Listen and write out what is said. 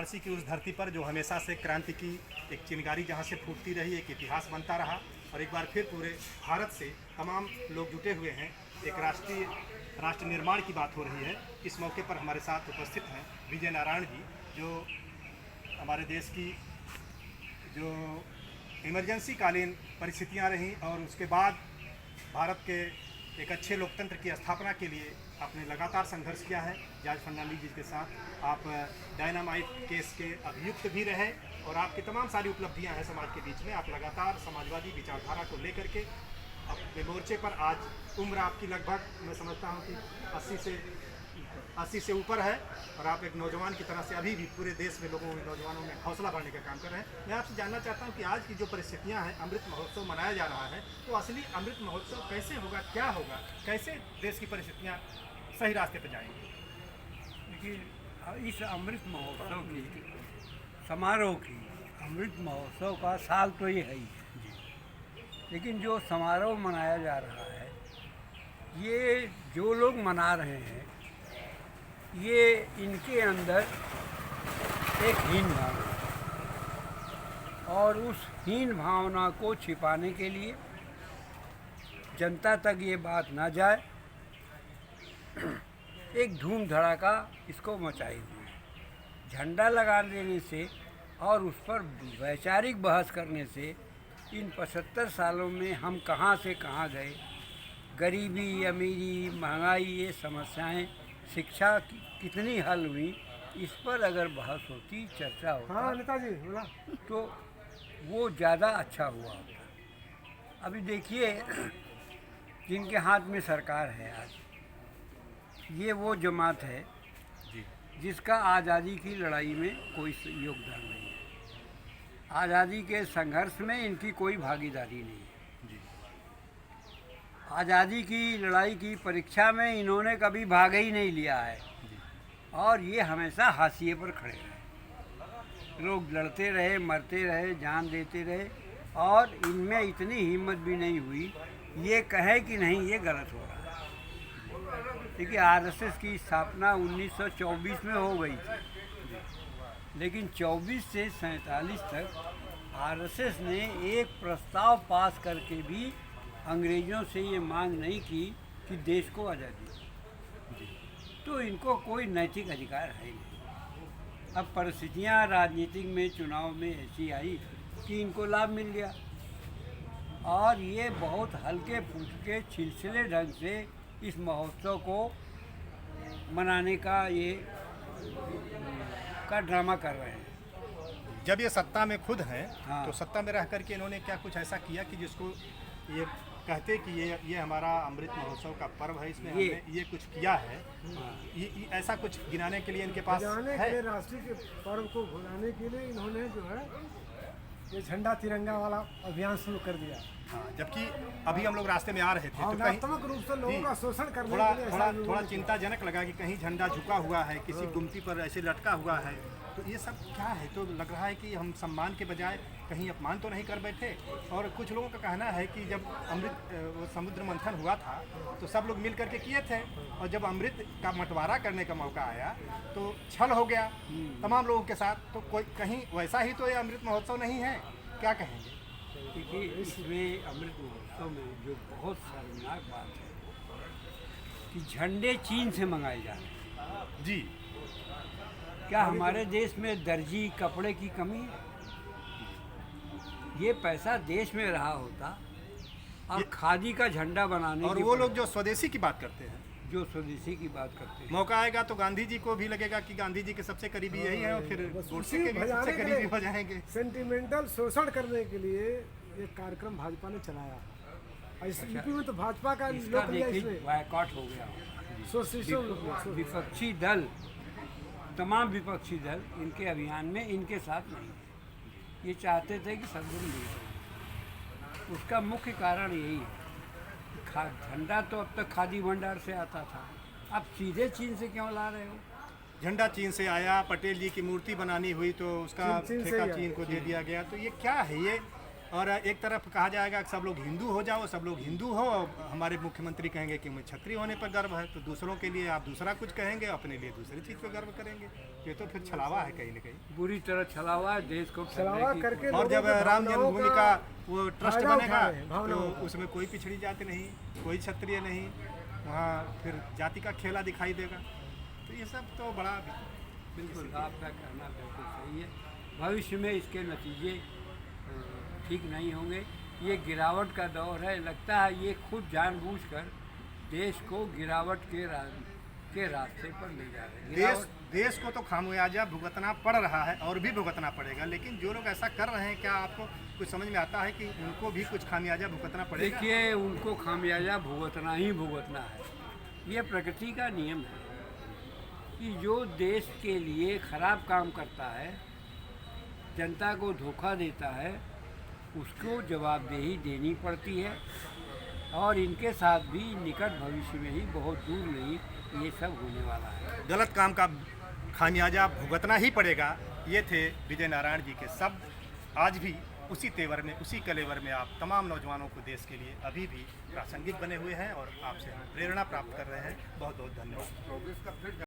वाराणसी की उस धरती पर जो हमेशा से क्रांति की एक चिंगारी जहाँ से फूटती रही, एक इतिहास बनता रहा और एक बार फिर पूरे भारत से तमाम लोग जुटे हुए हैं। एक राष्ट्र निर्माण की बात हो रही है। इस मौके पर हमारे साथ उपस्थित हैं विजय नारायण जी, जो हमारे देश की जो इमरजेंसी कालीन परिस्थितियां रहीं और उसके बाद भारत के एक अच्छे लोकतंत्र की स्थापना के लिए आपने लगातार संघर्ष किया है। जॉर्ज फर्नांडिस जी के साथ आप डायनामाइट केस के अभियुक्त भी रहे और आपकी तमाम सारी उपलब्धियां हैं समाज के बीच में। आप लगातार समाजवादी विचारधारा को लेकर के अपने मोर्चे पर, आज उम्र आपकी लगभग मैं समझता हूं कि 80 से ऊपर है और आप एक नौजवान की तरह से अभी भी पूरे देश में नौजवानों में हौसला बढ़ाने का काम कर रहे हैं। मैं आपसे जानना चाहता हूं कि आज की जो परिस्थितियां हैं, अमृत महोत्सव मनाया जा रहा है, तो असली अमृत महोत्सव कैसे होगा, क्या होगा, कैसे देश की परिस्थितियां सही रास्ते पर जाएंगी? देखिए, इस अमृत महोत्सव की समारोह की अमृत महोत्सव का साल तो ये है ही है, लेकिन जो समारोह मनाया जा रहा है, ये जो लोग मना रहे हैं, ये इनके अंदर एक हीन भावना और उस हीन भावना को छिपाने के लिए जनता तक ये बात ना जाए, एक धूम धड़ाका इसको मचाए हुए हैं। झंडा लगा देने से और उस पर वैचारिक बहस करने से इन 75 सालों में हम कहाँ से कहाँ गए, गरीबी, अमीरी, महंगाई, ये समस्याएं, शिक्षा कितनी हल हुई, इस पर अगर बहस होती, चर्चा होता, नेताजी बोला, तो वो ज़्यादा अच्छा हुआ होता। अभी देखिए, जिनके हाथ में सरकार है आज, ये वो जमात है जिसका आज़ादी की लड़ाई में कोई योगदान नहीं है। आज़ादी के संघर्ष में इनकी कोई भागीदारी नहीं है। आज़ादी की लड़ाई की परीक्षा में इन्होंने कभी भाग ही नहीं लिया है और ये हमेशा हाशिए पर खड़े रहे। लोग लड़ते रहे, मरते रहे, जान देते रहे और इनमें इतनी हिम्मत भी नहीं हुई ये कहे कि नहीं, ये गलत हो रहा है। देखिए, आरएसएस की स्थापना 1924 में हो गई थी, लेकिन 24 से 47 तक आरएसएस ने एक प्रस्ताव पास करके भी अंग्रेज़ों से ये मांग नहीं की कि देश को आज़ादी। तो इनको कोई नैतिक अधिकार है नहीं। अब परिस्थितियाँ राजनीतिक में, चुनाव में ऐसी आई कि इनको लाभ मिल गया और ये बहुत हल्के फुल्के छिलछिले ढंग से इस महोत्सव को मनाने का ड्रामा कर रहे हैं। जब ये सत्ता में खुद हैं, हाँ। तो सत्ता में रह करके इन्होंने क्या कुछ ऐसा किया कि जिसको ये कहते कि ये हमारा अमृत महोत्सव का पर्व है, इसमें हमने ये कुछ किया है? ये ऐसा कुछ गिनाने के लिए इनके पास है? राष्ट्रीय के पर्व को भुलाने के लिए इन्होंने जो है ये झंडा तिरंगा वाला अभियान शुरू कर दिया। हाँ, जबकि अभी हम लोग रास्ते में आ रहे थे तो कहीं भावनात्मक रूप से लोगों का शोषण करने के लिए थोड़ा चिंताजनक लगा कि कहीं झंडा झुका हुआ है, किसी गुमटी पर ऐसे लटका हुआ है, तो ये सब क्या है? तो लग रहा है कि हम सम्मान के बजाय कहीं अपमान तो नहीं कर बैठे। और कुछ लोगों का कहना है कि जब वो समुद्र मंथन हुआ था तो सब लोग मिल करके किए थे और जब अमृत का बंटवारा करने का मौका आया तो छल हो गया तमाम लोगों के साथ। तो कोई कहीं वैसा ही तो ये अमृत महोत्सव नहीं है, क्या कहेंगे? देखिए, इसमें अमृत महोत्सव में जो बहुत शर्मनाक बात है कि झंडे चीन से मंगाए जा रहे हैं। जी, क्या हमारे देश में दर्जी कपड़े की कमी है? ये पैसा देश में रहा होता और खादी का झंडा बनाने और वो लोग जो स्वदेशी की बात करते हैं, जो स्वदेशी की बात करते हैं, मौका आएगा तो गांधी जी को भी लगेगा कि गांधी जी के सबसे करीबी यही है और फिर गोडसे के भी सबसे करीबी हो जाएंगे। सेंटिमेंटल शोषण करने के लिए एक कार्यक्रम भाजपा ने चलाया। यूपी में तो भाजपा का इसका देखिए बायकॉट हो गया। विपक्षी दल, तमाम विपक्षी दल इनके अभियान में इनके साथ नहीं है। ये चाहते थे कि सदगुरु मिले। उसका मुख्य कारण यही है, झंडा तो अब तक खादी भंडार से आता था, अब सीधे चीन से क्यों ला रहे हो? झंडा चीन से आया, पटेल जी की मूर्ति बनानी हुई तो उसका ठेका चीन को दे दिया गया। तो ये क्या है ये? और एक तरफ कहा जाएगा कि सब लोग हिंदू हो जाओ, सब लोग हिंदू हो, हमारे मुख्यमंत्री कहेंगे कि मुझे क्षत्रिय होने पर गर्व है, तो दूसरों के लिए आप दूसरा कुछ कहेंगे, अपने लिए दूसरी चीज़ पर गर्व करेंगे। ये तो फिर छलावा है कहीं ना कहीं, बुरी तरह छलावा है देश को छलावा करके और जब लोगों के राम भावनाओं जन्मभूमि का वो ट्रस्ट फायदा बनेगा उठा रहे हैं, तो भावनाओं का। उसमें कोई पिछड़ी जाति नहीं, कोई क्षत्रिय नहीं, वहाँ फिर जाति का खेला दिखाई देगा। तो ये सब तो बड़ा बिल्कुल आपका कहना बिल्कुल सही है। भविष्य में इसके नतीजे ठीक नहीं होंगे। ये गिरावट का दौर है, लगता है ये खुद जानबूझकर देश को गिरावट के रास्ते पर ले जा रहे हैं। देश को तो खामियाजा भुगतना पड़ रहा है और भी भुगतना पड़ेगा, लेकिन जो लोग ऐसा कर रहे हैं, क्या आपको कुछ समझ में आता है कि उनको भी कुछ खामियाजा भुगतना पड़ेगा? देखिए, उनको खामियाजा भुगतना ही भुगतना है। ये प्रकृति का नियम है कि जो देश के लिए खराब काम करता है, जनता को धोखा देता है, उसको जवाबदेही देनी पड़ती है। और इनके साथ भी निकट भविष्य में ही, बहुत दूर नहीं, ये सब होने वाला है। गलत काम का खामियाजा भुगतना ही पड़ेगा। ये थे विजय नारायण जी के शब्द। आज भी उसी तेवर में, उसी कलेवर में आप तमाम नौजवानों को देश के लिए अभी भी प्रासंगिक बने हुए हैं और आपसे प्रेरणा प्राप्त कर रहे हैं। बहुत बहुत धन्यवाद।